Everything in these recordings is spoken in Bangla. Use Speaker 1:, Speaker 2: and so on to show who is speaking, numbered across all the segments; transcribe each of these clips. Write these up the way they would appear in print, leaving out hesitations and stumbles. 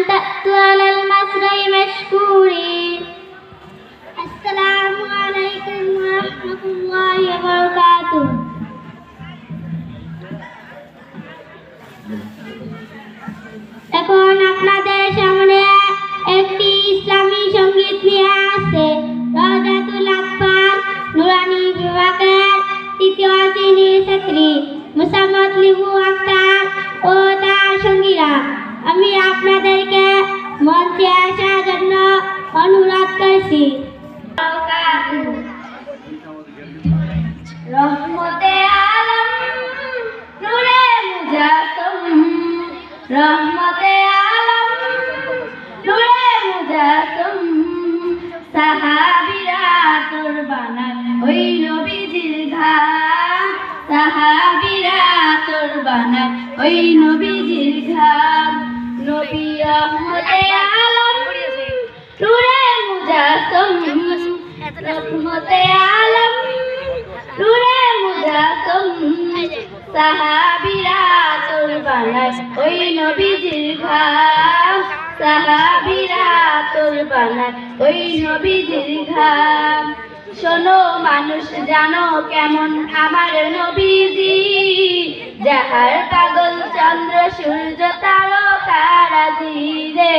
Speaker 1: تأتوا على المسرع مشكورين. السلام عليكم ورحمة الله وبركاته. এখন আপনাদের সামনে একটি ইসলামী সঙ্গীত নিয়ে আসছে রওজাতুল আতফাল নুরানি বিভাগের তৃতীয় শ্রেণীর ছাত্রী মুসাম্মদ লিবু আক্তার ও তার সঙ্গীরা। আমি আপনাদেরকে মঞ্চে আসার জন্য অনুরোধ করছি। রহমতে আলম নূরে মুজাসম, রহমতে আলম নূরে মুজাসম, সাহাবীরা তোর বানান ওই নবীজির ঘাম, সাহাবীরা তোর বানান ওই নবীজির ঘাম। নবী রহমতে আলম নূরে মুজাসম, রহমতে আলম নূরে মুজাসম, সাহাবীরা তোর বানান ওই নবীজির ঘাম, সাহাবীরা তোর বানান ওই নবীজির ঘাম। শোনো মানুষ জানো কেমন আমার নবীজি, যাহার পাগল চন্দ্র সূর্য তারকারাজি রে,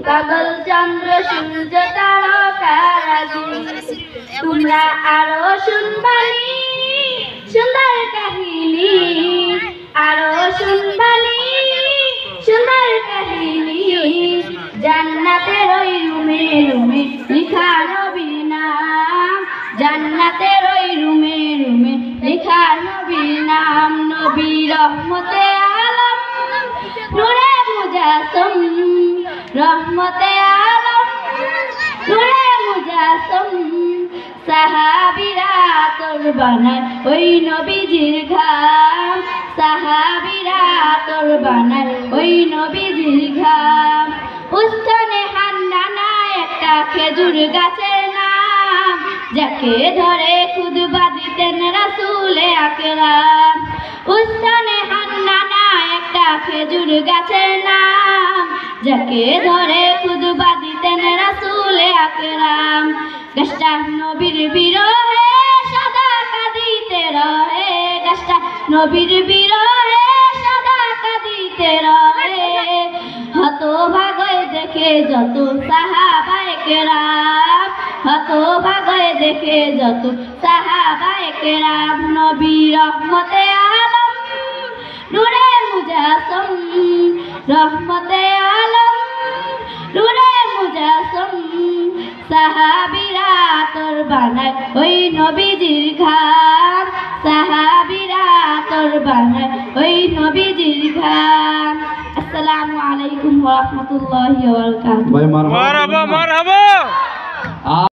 Speaker 1: পাগল চন্দ্র সূর্য তারকারাজি। তোমরা আরো শুনবানি সুন্দর কাহিনী, আরো শুনবানি সুন্দর কাহিনী, জান্নাতের ওই রুমে রুমে লিখা নবীর নাম, জান্নাতের ওই রুমে রুমে লিখা নবীর নাম। নবী রহমতে আলম নূরে মুজাসম, রহমতে আলম নূরে মুজাসম, সাহাবীরা তোর বানান ওই নবীজির ঘাম, সাহাবীরা তোর বানান ওই নবীজির ঘাম। উস্তনে হান্নানা একটা খেজুর গাছের নাম, যাকে ধরে খুতবা দিতেন রাসূলে আকরাম। উস্তনে হান্নানা একটা খেজুর গাছের নাম, যাকে ধরে খুতবা দিতেন রাসূলে আকরাম। গাছটা নবীর বিরহে সদা কাঁদিতে রহে, গাছটা নবীর বিরহে সদা কাঁদিতে রহে। হতভাগায় দেখে যত সাহাবায়ে কেরাম, হতভাগায় দেখে যত সাহাবায়ে কেরাম। নবী রহমতে আলম নূরে মুজাসম, রহমতে আলম নূরে মুজাসম, সাহাবীরা তোর বানান ওই নবীজির ঘাম, সাহাবীরা তোর বানান ওই নবীজির ঘাম। আসসালামু আলাইকুম ওয়া রাহমাতুল্লাহি ওয়া বারাকাতুহু।
Speaker 2: মারহাবা মারহাবা।